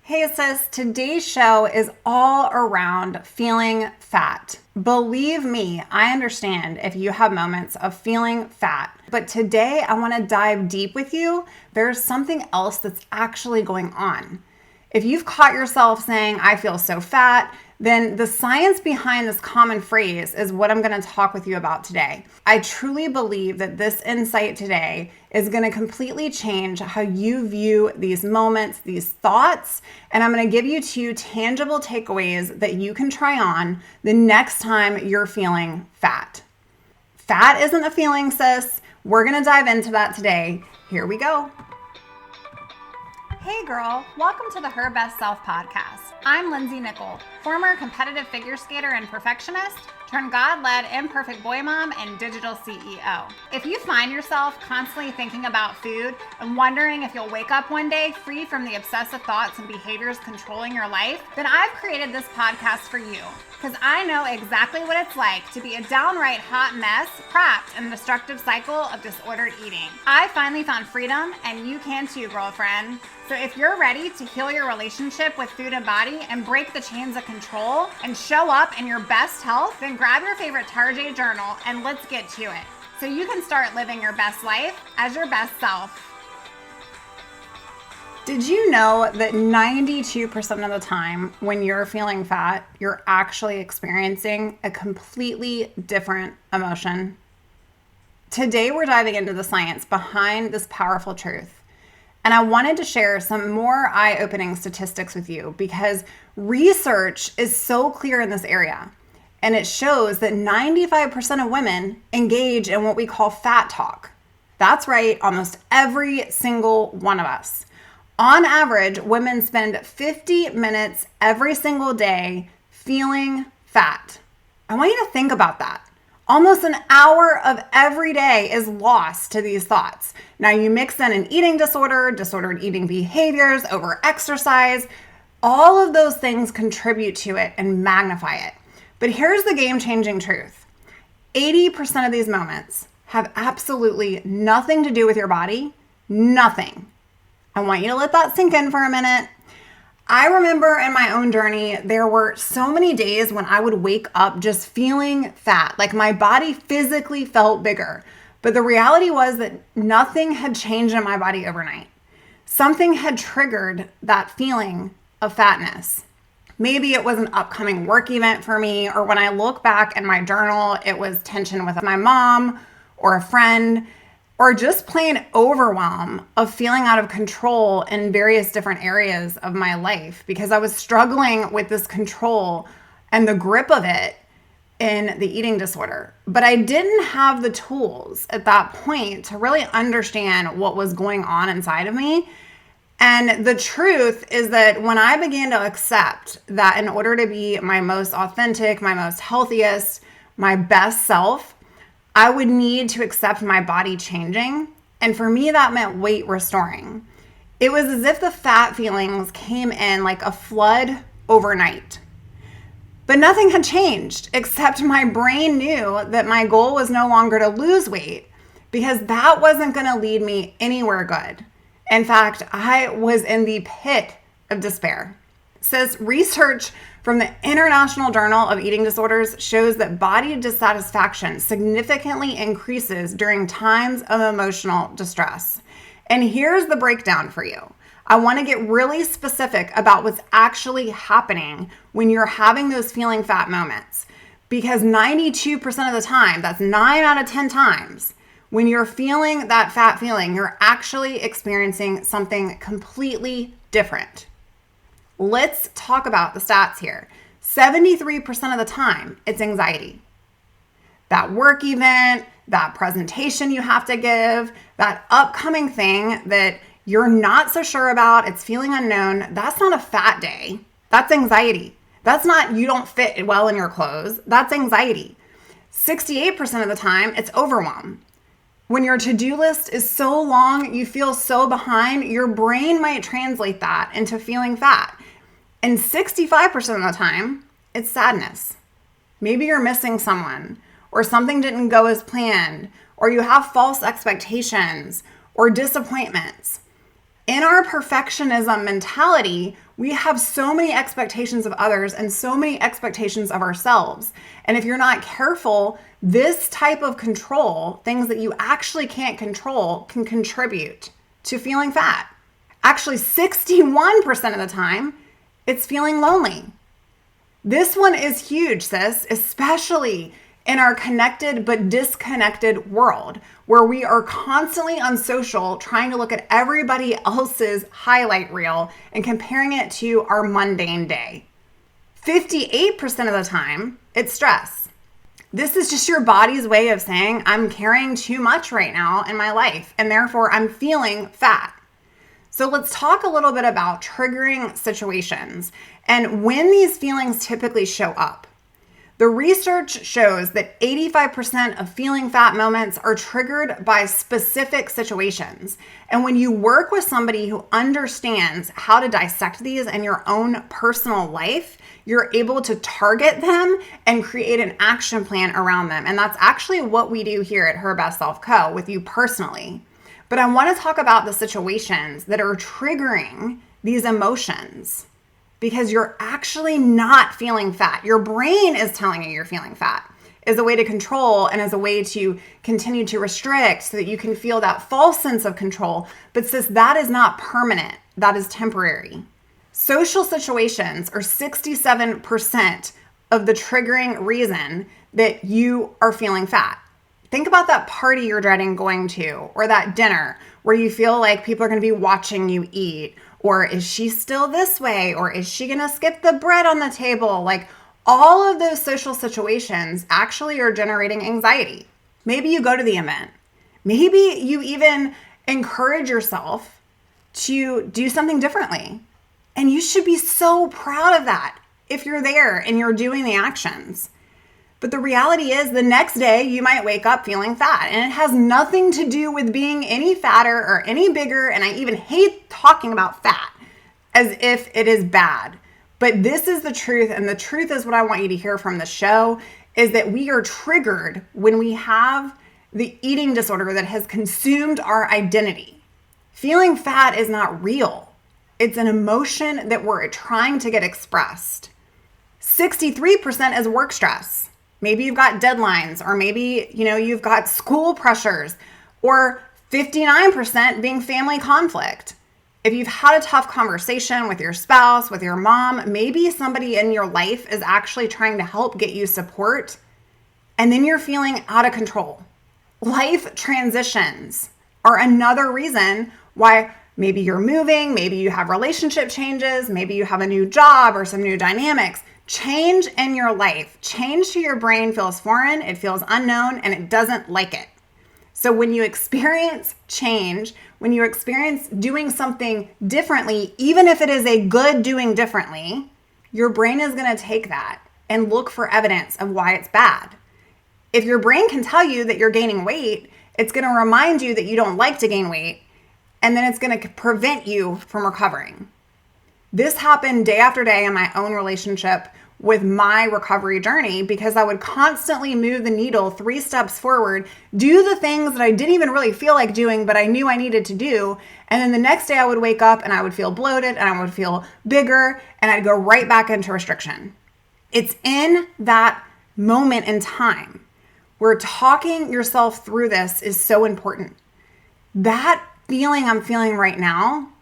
Hey sis, today's show is all around feeling fat. Believe me, I understand if you have moments of feeling fat, but today I want to dive deep with you. There's something else that's actually going on. If you've caught yourself saying, I feel so fat, then the science behind this common phrase is what I'm going to talk with you about today. I truly believe that this insight today is going to completely change how you view these moments, these thoughts, and I'm going to give you 2 tangible takeaways that you can try on the next time you're feeling fat. Fat isn't a feeling, sis. We're going to dive into that today. Here we go. Hey girl, welcome to the Her Best Self podcast. I'm Lindsay Nickel, former competitive figure skater and perfectionist, turned God-led imperfect boy mom and digital CEO. If you find yourself constantly thinking about food and wondering if you'll wake up one day free from the obsessive thoughts and behaviors controlling your life, then I've created this podcast for you. Because I know exactly what it's like to be a downright hot mess, trapped in a destructive cycle of disordered eating. I finally found freedom, and you can too, girlfriend. So if you're ready to heal your relationship with food and body and break the chains of control and show up in your best health, then grab your favorite Tarjay journal and let's get to it. So you can start living your best life as your best self. Did you know that 92% of the time when you're feeling fat, you're actually experiencing a completely different emotion? Today, we're diving into the science behind this powerful truth. And I wanted to share some more eye-opening statistics with you because research is so clear in this area. And it shows that 95% of women engage in what we call fat talk. That's right, almost every single one of us. On average, women spend 50 minutes every single day feeling fat. I want you to think about that. Almost an hour of every day is lost to these thoughts. Now you mix in an eating disorder, disordered eating behaviors, over-exercise. All of those things contribute to it and magnify it. But here's the game-changing truth. 80% of these moments have absolutely nothing to do with your body, nothing. I want you to let that sink in for a minute. I remember in my own journey, there were so many days when I would wake up just feeling fat, like my body physically felt bigger. But the reality was that nothing had changed in my body overnight. Something had triggered that feeling of fatness. Maybe it was an upcoming work event for me, or when I look back in my journal, it was tension with my mom or a friend, or just plain overwhelm of feeling out of control in various different areas of my life because I was struggling with this control and the grip of it in the eating disorder. But I didn't have the tools at that point to really understand what was going on inside of me. And the truth is that when I began to accept that in order to be my most authentic, my most healthiest, my best self, I would need to accept my body changing. And for me, that meant weight restoring. It was as if the fat feelings came in like a flood overnight. But nothing had changed except my brain knew that my goal was no longer to lose weight because that wasn't going to lead me anywhere good. In fact, I was in the pit of despair. Says research from the International Journal of Eating Disorders shows that body dissatisfaction significantly increases during times of emotional distress. And here's the breakdown for you. I want to get really specific about what's actually happening when you're having those feeling fat moments. Because 92% of the time, that's 9 out of 10 times, when you're feeling that fat feeling, you're actually experiencing something completely different. Let's talk about the stats here. 73% of the time, it's anxiety. That work event, that presentation you have to give, that upcoming thing that you're not so sure about, it's feeling unknown, that's not a fat day. That's anxiety. That's not you don't fit well in your clothes. That's anxiety. 68% of the time, it's overwhelm. When your to-do list is so long, you feel so behind, your brain might translate that into feeling fat. And 65% of the time, it's sadness. Maybe you're missing someone, or something didn't go as planned, or you have false expectations or disappointments. In our perfectionism mentality, we have so many expectations of others and so many expectations of ourselves. And if you're not careful, this type of control, things that you actually can't control, can contribute to feeling fat. Actually, 61% of the time, it's feeling lonely. This one is huge, sis, especially in our connected but disconnected world where we are constantly on social trying to look at everybody else's highlight reel and comparing it to our mundane day. 58% of the time, it's stress. This is just your body's way of saying, I'm carrying too much right now in my life, and therefore I'm feeling fat. So let's talk a little bit about triggering situations and when these feelings typically show up. The research shows that 85% of feeling fat moments are triggered by specific situations. And when you work with somebody who understands how to dissect these in your own personal life, you're able to target them and create an action plan around them. And that's actually what we do here at Her Best Self Co. with you personally. But I want to talk about the situations that are triggering these emotions, because you're actually not feeling fat. Your brain is telling you you're feeling fat as a way to control and as a way to continue to restrict so that you can feel that false sense of control. But sis, that is not permanent. That is temporary. Social situations are 67% of the triggering reason that you are feeling fat. Think about that party you're dreading going to, or that dinner where you feel like people are going to be watching you eat. Or is she still this way? Or is she going to skip the bread on the table? Like, all of those social situations actually are generating anxiety. Maybe you go to the event. Maybe you even encourage yourself to do something differently. And you should be so proud of that if you're there and you're doing the actions. But the reality is the next day you might wake up feeling fat, and it has nothing to do with being any fatter or any bigger. And I even hate talking about fat as if it is bad. But this is the truth. And the truth is what I want you to hear from the show is that we are triggered when we have the eating disorder that has consumed our identity. Feeling fat is not real. It's an emotion that we're trying to get expressed. 63% is work stress. Maybe you've got deadlines, or maybe, you've got school pressures, or 59% being family conflict. If you've had a tough conversation with your spouse, with your mom, maybe somebody in your life is actually trying to help get you support, and then you're feeling out of control. Life transitions are another reason why maybe you're moving, maybe you have relationship changes, maybe you have a new job or some new dynamics. Change in your life, change to your brain feels foreign, it feels unknown, and it doesn't like it. So when you experience change, when you experience doing something differently, even if it is a good doing differently, your brain is going to take that and look for evidence of why it's bad. If your brain can tell you that you're gaining weight, it's going to remind you that you don't like to gain weight, and then it's going to prevent you from recovering. This happened day after day in my own relationship with my recovery journey, because I would constantly move the needle 3 steps forward, do the things that I didn't even really feel like doing, but I knew I needed to do. And then the next day I would wake up and I would feel bloated and I would feel bigger, and I'd go right back into restriction. It's in that moment in time where talking yourself through this is so important. That feeling I'm feeling right now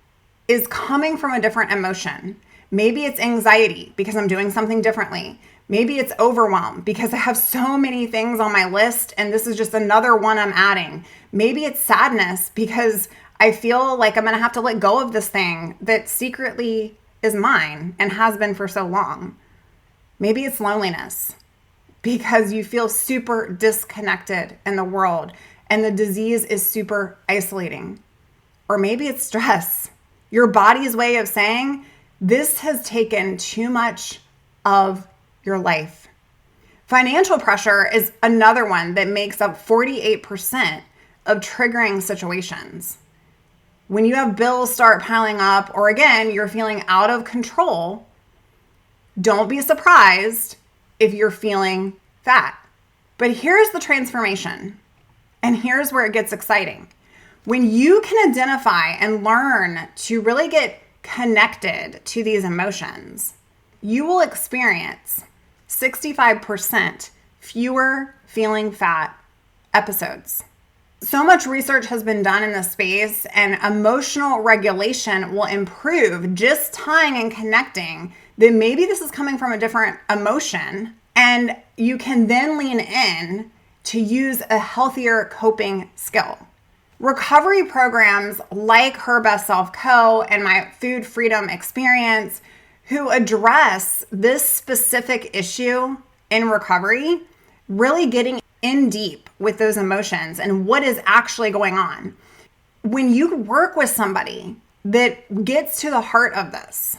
is coming from a different emotion. Maybe it's anxiety because I'm doing something differently. Maybe it's overwhelm because I have so many things on my list and this is just another one I'm adding. Maybe it's sadness because I feel like I'm going to have to let go of this thing that secretly is mine and has been for so long. Maybe it's loneliness because you feel super disconnected in the world and the disease is super isolating. Or maybe it's stress. Your body's way of saying, this has taken too much of your life. Financial pressure is another one that makes up 48% of triggering situations. When you have bills start piling up, or again, you're feeling out of control, don't be surprised if you're feeling fat. But here's the transformation, and here's where it gets exciting. When you can identify and learn to really get connected to these emotions, you will experience 65% fewer feeling fat episodes. So much research has been done in this space, and emotional regulation will improve just tying and connecting that maybe this is coming from a different emotion, and you can then lean in to use a healthier coping skill. Recovery programs like Her Best Self Co. and my Food Freedom Experience, who address this specific issue in recovery, really getting in deep with those emotions and what is actually going on. When you work with somebody that gets to the heart of this,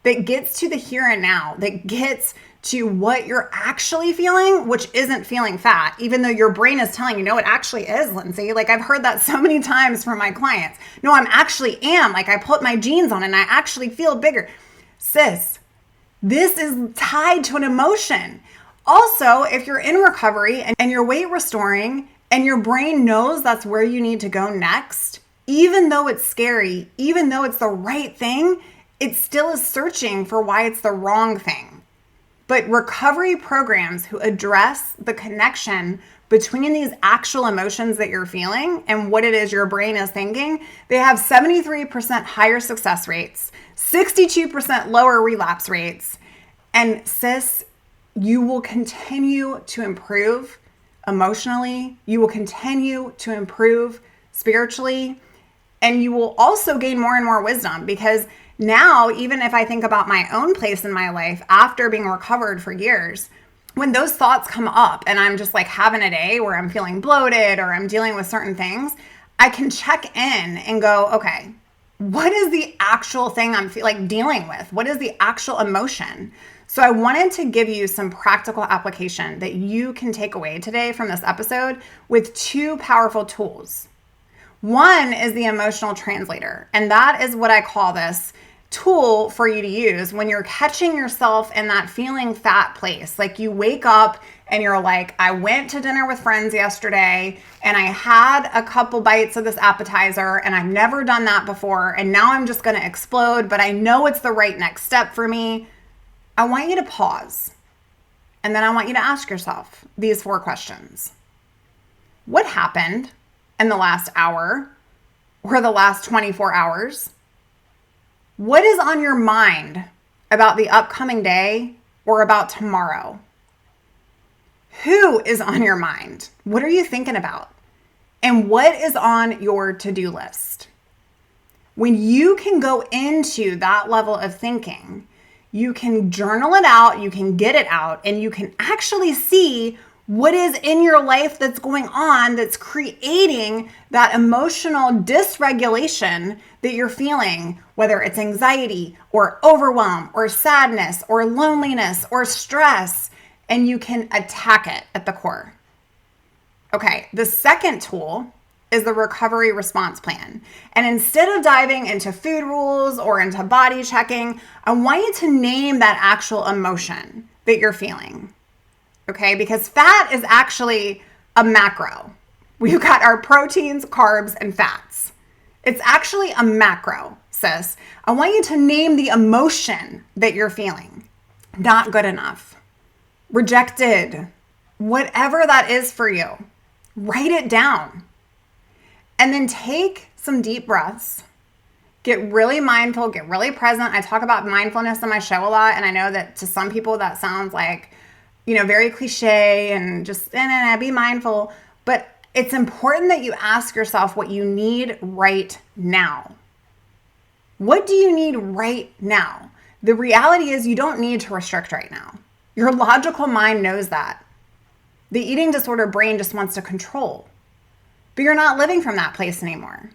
that gets to the here and now, that gets to what you're actually feeling, which isn't feeling fat, even though your brain is telling you, no, it actually is, Lindsay. Like, I've heard that so many times from my clients. No, I'm actually am. Like, I put my jeans on and I actually feel bigger. Sis, this is tied to an emotion. Also, if you're in recovery and you're weight restoring and your brain knows that's where you need to go next, even though it's scary, even though it's the right thing, it still is searching for why it's the wrong thing. But recovery programs who address the connection between these actual emotions that you're feeling and what it is your brain is thinking, they have 73% higher success rates, 62% lower relapse rates. And sis, you will continue to improve emotionally. You will continue to improve spiritually. And you will also gain more and more wisdom, because now, even if I think about my own place in my life after being recovered for years, when those thoughts come up and I'm just like having a day where I'm feeling bloated or I'm dealing with certain things, I can check in and go, okay, what is the actual thing I'm dealing with? What is the actual emotion? So I wanted to give you some practical application that you can take away today from this episode with two powerful tools. One is the emotional translator, and that is what I call this tool for you to use when you're catching yourself in that feeling fat place. Like, you wake up and you're like, I went to dinner with friends yesterday and I had a couple bites of this appetizer and I've never done that before, and now I'm just going to explode, but I know it's the right next step for me. I want you to pause, and then I want you to ask yourself these 4 questions. What happened in the last hour or the last 24 hours? What is on your mind about the upcoming day or about tomorrow? Who is on your mind? What are you thinking about? And what is on your to-do list? When you can go into that level of thinking, you can journal it out, you can get it out, and you can actually see what is in your life that's going on that's creating that emotional dysregulation that you're feeling, whether it's anxiety or overwhelm or sadness or loneliness or stress, and you can attack it at the core. Okay, the second tool is the recovery response plan. And instead of diving into food rules or into body checking, I want you to name that actual emotion that you're feeling. Okay, because fat is actually a macro. We've got our proteins, carbs, and fats. It's actually a macro, sis. I want you to name the emotion that you're feeling. Not good enough. Rejected. Whatever that is for you. Write it down. And then take some deep breaths. Get really mindful, get really present. I talk about mindfulness in my show a lot, and I know that to some people that sounds like, very cliche and just be mindful. But it's important that you ask yourself what you need right now. What do you need right now? The reality is you don't need to restrict right now. Your logical mind knows that. The eating disorder brain just wants to control. But you're not living from that place anymore.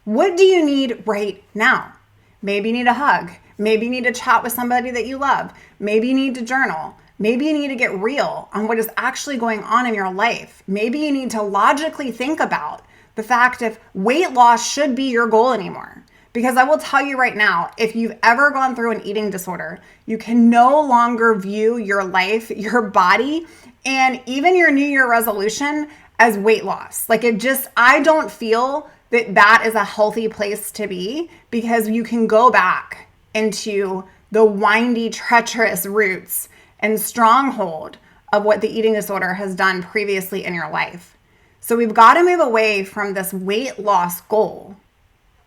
What do you need right now? Maybe you need a hug. Maybe you need to chat with somebody that you love. Maybe you need to journal. Maybe you need to get real on what is actually going on in your life. Maybe you need to logically think about the fact if weight loss should be your goal anymore. Because I will tell you right now, if you've ever gone through an eating disorder, you can no longer view your life, your body, and even your New Year resolution as weight loss. I don't feel that is a healthy place to be, because you can go back into the windy, treacherous roots and stronghold of what the eating disorder has done previously in your life. So we've got to move away from this weight loss goal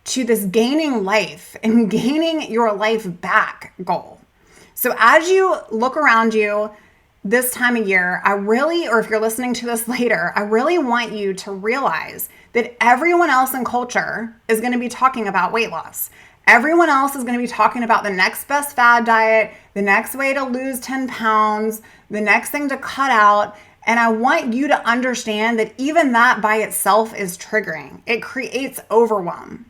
to this gaining life and gaining your life back goal. So as you look around you this time of year, or if you're listening to this later, I really want you to realize that everyone else in culture is going to be talking about weight loss. Everyone else is going to be talking about the next best fad diet, the next way to lose 10 pounds, the next thing to cut out. And I want you to understand that even that by itself is triggering. It creates overwhelm.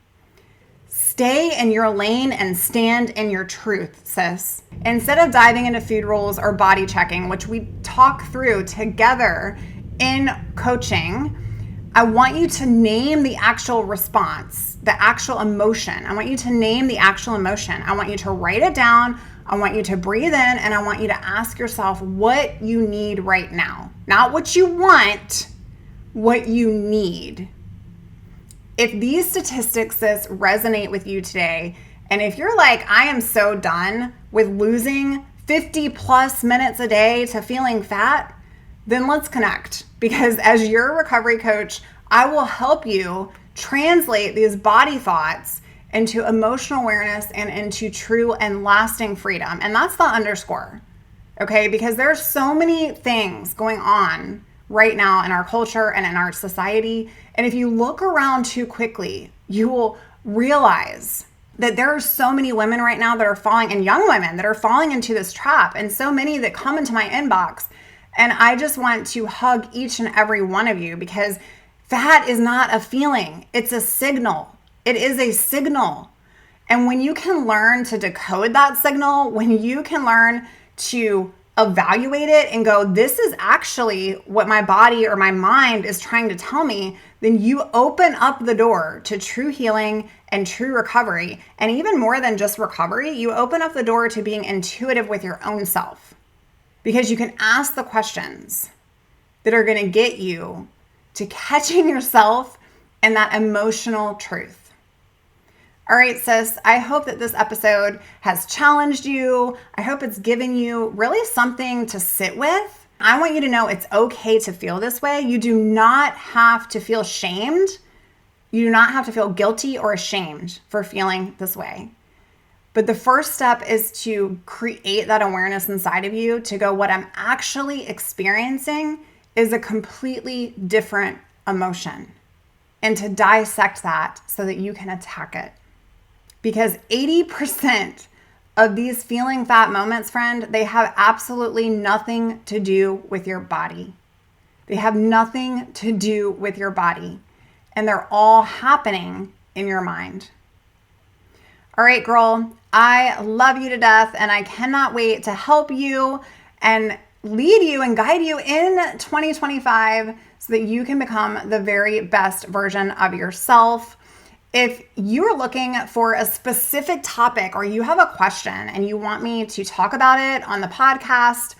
Stay in your lane and stand in your truth, sis. Instead of diving into food rules or body checking, which we talk through together in coaching, I want you to name the actual response, the actual emotion. I want you to name the actual emotion. I want you to write it down. I want you to breathe in, and I want you to ask yourself what you need right now. Not what you want, what you need. If these statistics, sis, resonate with you today, and if you're like, I am so done with losing 50 plus minutes a day to feeling fat, then let's connect. Because as your recovery coach, I will help you translate these body thoughts into emotional awareness and into true and lasting freedom. And that's the underscore, okay? Because there's so many things going on right now in our culture and in our society. And if you look around too quickly, you will realize that there are so many women right now that are falling, and young women that are falling into this trap, and so many that come into my inbox. And I just want to hug each and every one of you, because fat is not a feeling. It's a signal. It is a signal. And when you can learn to decode that signal, when you can learn to evaluate it and go, this is actually what my body or my mind is trying to tell me, then you open up the door to true healing and true recovery. And even more than just recovery, you open up the door to being intuitive with your own self, because you can ask the questions that are going to get you to catching yourself in that emotional truth. All right, sis, I hope that this episode has challenged you. I hope it's given you really something to sit with. I want you to know it's okay to feel this way. You do not have to feel shamed. You do not have to feel guilty or ashamed for feeling this way. But the first step is to create that awareness inside of you to go, what I'm actually experiencing is a completely different emotion, and to dissect that so that you can attack it. Because 80% of these feeling fat moments, friend, they have absolutely nothing to do with your body. They have nothing to do with your body. And they're all happening in your mind. All right, girl, I love you to death, and I cannot wait to help you and lead you and guide you in 2025 so that you can become the very best version of yourself. If you're looking for a specific topic, or you have a question and you want me to talk about it on the podcast,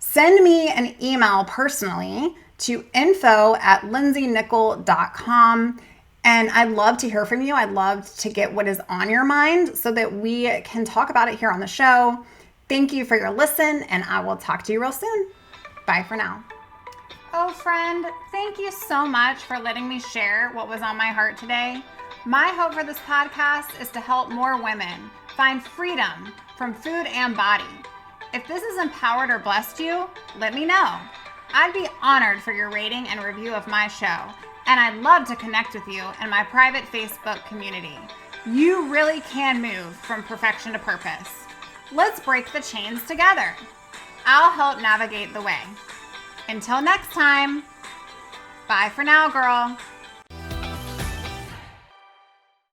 send me an email personally to info@lindsaynickel.com. And I'd love to hear from you. I'd love to get what is on your mind so that we can talk about it here on the show. Thank you for your listen, and I will talk to you real soon. Bye for now. Oh, friend, thank you so much for letting me share what was on my heart today. My hope for this podcast is to help more women find freedom from food and body. If this has empowered or blessed you, let me know. I'd be honored for your rating and review of my show, and I'd love to connect with you in my private Facebook community. You really can move from perfection to purpose. Let's break the chains together. I'll help navigate the way. Until next time, bye for now, girl.